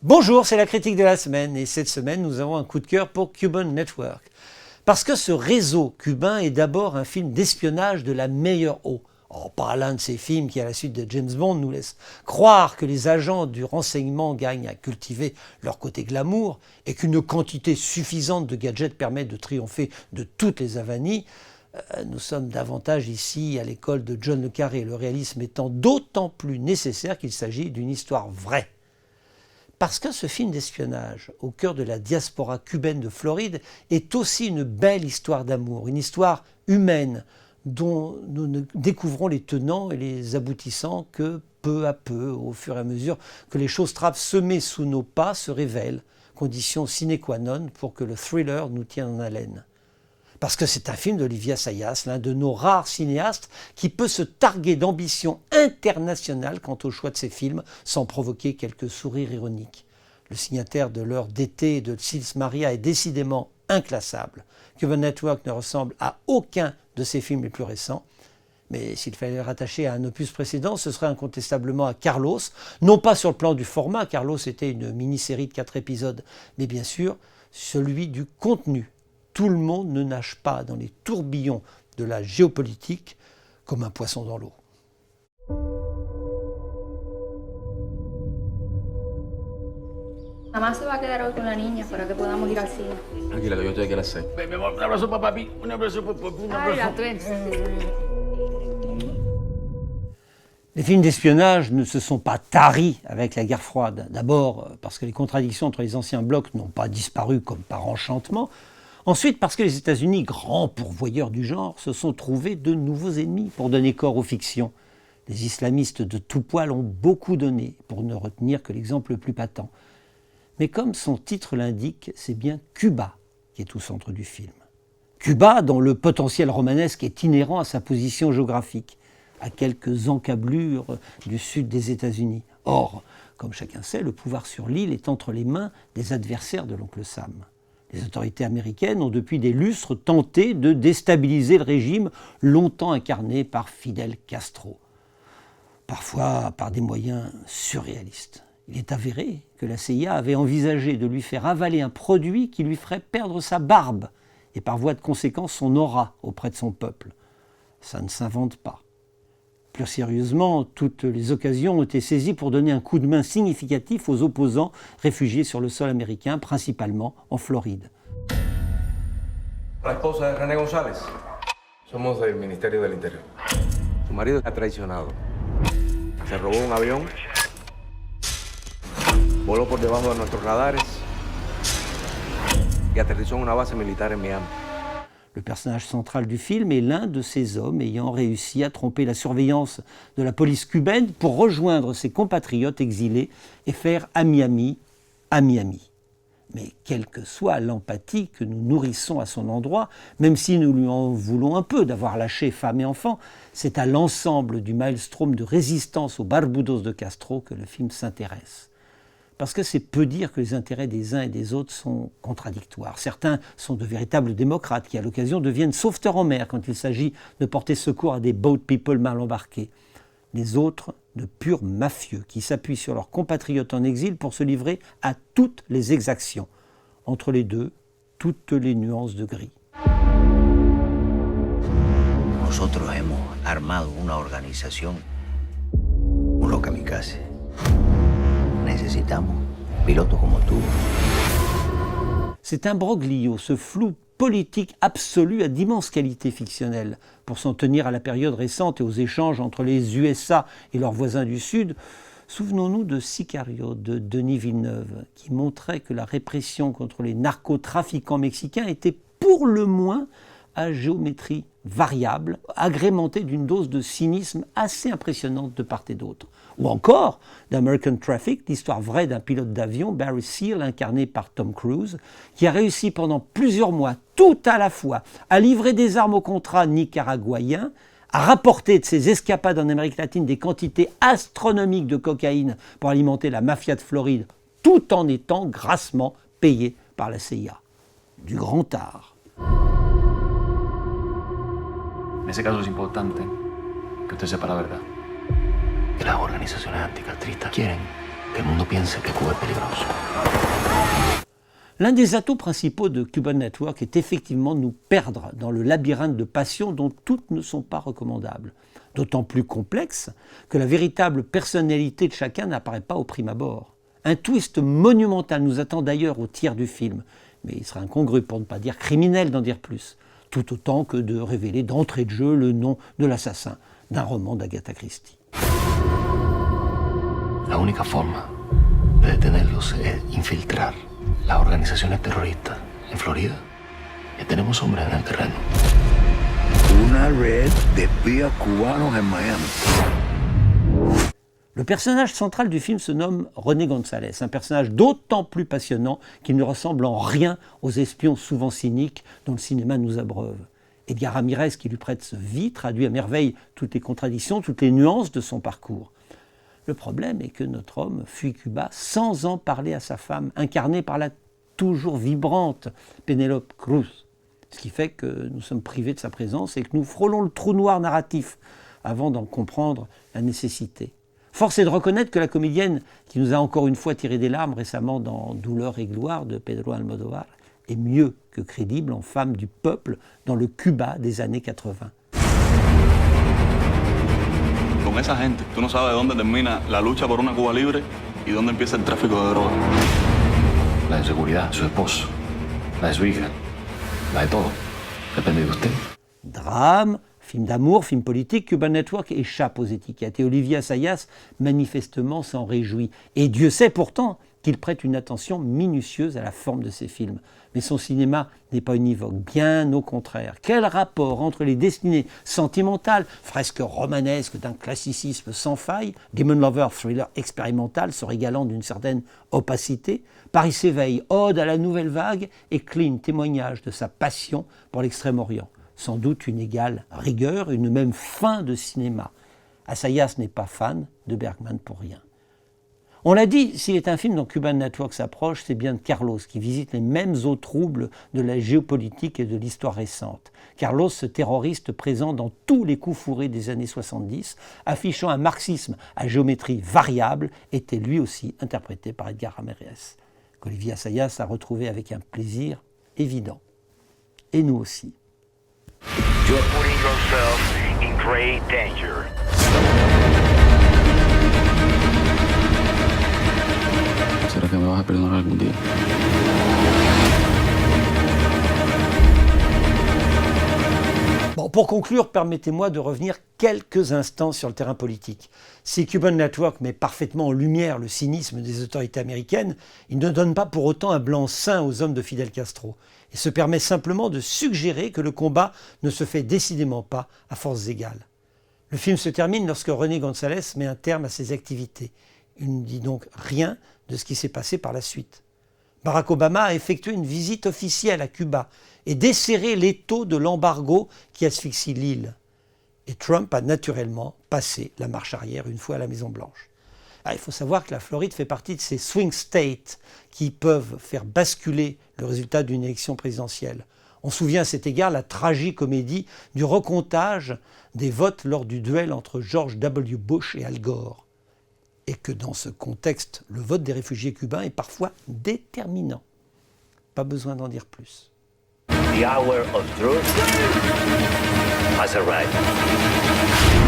Bonjour, c'est la critique de la semaine et cette semaine nous avons un coup de cœur pour Cuban Network. Parce que ce réseau cubain est d'abord un film d'espionnage de la meilleure eau. Oh, pas l'un de ces films qui, à la suite de James Bond, nous laisse croire que les agents du renseignement gagnent à cultiver leur côté glamour et qu'une quantité suffisante de gadgets permet de triompher de toutes les avanies. Nous sommes davantage ici à l'école de John le Carré, le réalisme étant d'autant plus nécessaire qu'il s'agit d'une histoire vraie. Parce que ce film d'espionnage, au cœur de la diaspora cubaine de Floride, est aussi une belle histoire d'amour, une histoire humaine dont nous ne découvrons les tenants et les aboutissants que peu à peu, au fur et à mesure que les choses trappes semées sous nos pas se révèlent, condition sine qua non pour que le thriller nous tienne en haleine. Parce que c'est un film d'Olivier Assayas, l'un de nos rares cinéastes qui peut se targuer d'ambition internationale quant au choix de ses films sans provoquer quelques sourires ironiques. Le signataire de L'heure d'été de Sils Maria est décidément inclassable. Cuban Network ne ressemble à aucun de ses films les plus récents. Mais s'il fallait le rattacher à un opus précédent, ce serait incontestablement à Carlos, non pas sur le plan du format, Carlos était une mini-série de 4 épisodes, mais bien sûr celui du contenu. Tout le monde ne nage pas dans les tourbillons de la géopolitique comme un poisson dans l'eau. Mamá se va a quedar hoy con la niña para que podamos ir al cine. Tranquila, que yo estoy aquí a las 6. Ven, mi amor, un abrazo para papi. Un abrazo para papi. Un Ay, abrazo. la twins. Les films d'espionnage ne se sont pas taris avec la guerre froide. D'abord parce que les contradictions entre les anciens blocs n'ont pas disparu comme par enchantement. Ensuite, parce que les États-Unis, grands pourvoyeurs du genre, se sont trouvés de nouveaux ennemis pour donner corps aux fictions. Les islamistes de tout poil ont beaucoup donné, pour ne retenir que l'exemple le plus patent. Mais comme son titre l'indique, c'est bien Cuba qui est au centre du film. Cuba, dont le potentiel romanesque est inhérent à sa position géographique, à quelques encablures du sud des États-Unis. Or, comme chacun sait, le pouvoir sur l'île est entre les mains des adversaires de l'oncle Sam. Les autorités américaines ont depuis des lustres tenté de déstabiliser le régime longtemps incarné par Fidel Castro, parfois par des moyens surréalistes. Il est avéré que la CIA avait envisagé de lui faire avaler un produit qui lui ferait perdre sa barbe et par voie de conséquence son aura auprès de son peuple. Ça ne s'invente pas. Plus sérieusement, toutes les occasions ont été saisies pour donner un coup de main significatif aux opposants réfugiés sur le sol américain, principalement en Floride. La esposa de René González. Somos del Ministerio del Interior. Su marido ha traicionado. Se robó un avión. Voló por debajo de nuestros radares. Y aterrizó en una base militar en Miami. Le personnage central du film est l'un de ces hommes ayant réussi à tromper la surveillance de la police cubaine pour rejoindre ses compatriotes exilés et faire ami-ami à Miami. Mais quelle que soit l'empathie que nous nourrissons à son endroit, même si nous lui en voulons un peu d'avoir lâché femmes et enfants, c'est à l'ensemble du maelstrom de résistance aux Barbudos de Castro que le film s'intéresse. Parce que c'est peu dire que les intérêts des uns et des autres sont contradictoires. Certains sont de véritables démocrates qui, à l'occasion, deviennent sauveteurs en mer quand il s'agit de porter secours à des boat people mal embarqués. Les autres, de purs mafieux qui s'appuient sur leurs compatriotes en exil pour se livrer à toutes les exactions. Entre les deux, toutes les nuances de gris. Nosotros hemos armado una organización, unos kamikazes. Necesitamos pilotos como tú. C'est un broglio, ce flou politique absolu à d'immenses qualités fictionnelles. Pour s'en tenir à la période récente et aux échanges entre les USA et leurs voisins du Sud, souvenons-nous de Sicario de Denis Villeneuve, qui montrait que la répression contre les narcotrafiquants mexicains était pour le moins à géométrie variable, agrémentée d'une dose de cynisme assez impressionnante de part et d'autre. Ou encore d'American Traffic, l'histoire vraie d'un pilote d'avion, Barry Seal, incarné par Tom Cruise, qui a réussi pendant plusieurs mois, tout à la fois, à livrer des armes au contrat nicaraguayen, à rapporter de ses escapades en Amérique latine des quantités astronomiques de cocaïne pour alimenter la mafia de Floride, tout en étant grassement payé par la CIA. Du grand art. En ese caso es importante que usted sepa la verdad. Que las organizaciones anticastristas quieren Que el mundo piense que Cuba es peligroso. L'un des atouts principaux de Cuban Network est effectivement de nous perdre dans le labyrinthe de passions dont toutes ne sont pas recommandables. D'autant plus complexe que la véritable personnalité de chacun n'apparaît pas au prime abord. Un twist monumental nous attend d'ailleurs au tiers du film, mais il sera incongru, pour ne pas dire criminel, d'en dire plus, tout autant que de révéler d'entrée de jeu le nom de l'assassin d'un roman d'Agatha Christie. La única forma de detenerlos es infiltrar las organizaciones terroristas en Florida. Ya tenemos hombres en el terreno. Una red de espías cubanos en Miami. Le personnage central du film se nomme René González, un personnage d'autant plus passionnant qu'il ne ressemble en rien aux espions souvent cyniques dont le cinéma nous abreuve. Edgar Ramirez, qui lui prête vie, traduit à merveille toutes les contradictions, toutes les nuances de son parcours. Le problème est que notre homme fuit Cuba sans en parler à sa femme, incarnée par la toujours vibrante Penélope Cruz. Ce qui fait que nous sommes privés de sa présence et que nous frôlons le trou noir narratif avant d'en comprendre la nécessité. Force est de reconnaître que la comédienne qui nous a encore une fois tiré des larmes récemment dans Douleur et gloire de Pedro Almodóvar est mieux que crédible en femme du peuple dans le Cuba des années 80. Con esa gente, tú no sabes dónde termina la lucha por una Cuba libre y dónde empieza el tráfico de drogas. La inseguridad, su esposo, la de su hija, la de todo. Depende de usted. Drame, film d'amour, film politique, Cuban Network échappe aux étiquettes. Et Olivier Assayas, manifestement, s'en réjouit. Et Dieu sait pourtant qu'il prête une attention minutieuse à la forme de ses films. Mais son cinéma n'est pas univoque, bien au contraire. Quel rapport entre les destinées sentimentales, fresque romanesque d'un classicisme sans faille, Demon Lover, thriller expérimental se régalant d'une certaine opacité, Paris s'éveille, ode à la nouvelle vague, et Clean, témoignage de sa passion pour l'Extrême-Orient. Sans doute une égale rigueur, une même fin de cinéma. Assayas n'est pas fan de Bergman pour rien. On l'a dit, s'il est un film dont Cuban Network s'approche, c'est bien de Carlos, qui visite les mêmes eaux troubles de la géopolitique et de l'histoire récente. Carlos, ce terroriste présent dans tous les coups fourrés des années 70, affichant un marxisme à géométrie variable, était lui aussi interprété par Edgar Ramirez, qu'Olivier Assayas a retrouvé avec un plaisir évident. Et nous aussi. You're putting yourself in great danger. ¿Será que me vas a perdonar algún día? Bon, pour conclure, permettez-moi de revenir quelques instants sur le terrain politique. Si Cuban Network met parfaitement en lumière le cynisme des autorités américaines, il ne donne pas pour autant un blanc-seing aux hommes de Fidel Castro et se permet simplement de suggérer que le combat ne se fait décidément pas à forces égales. Le film se termine lorsque René González met un terme à ses activités. Il ne dit donc rien de ce qui s'est passé par la suite. Barack Obama a effectué une visite officielle à Cuba et desserré l'étau de l'embargo qui asphyxie l'île. Et Trump a naturellement passé la marche arrière une fois à la Maison-Blanche. Il faut savoir que la Floride fait partie de ces swing states qui peuvent faire basculer le résultat d'une élection présidentielle. On se souvient à cet égard la tragicomédie du recomptage des votes lors du duel entre George W. Bush et Al Gore. Et que dans ce contexte, le vote des réfugiés cubains est parfois déterminant. Pas besoin d'en dire plus. The hour of truth has arrived.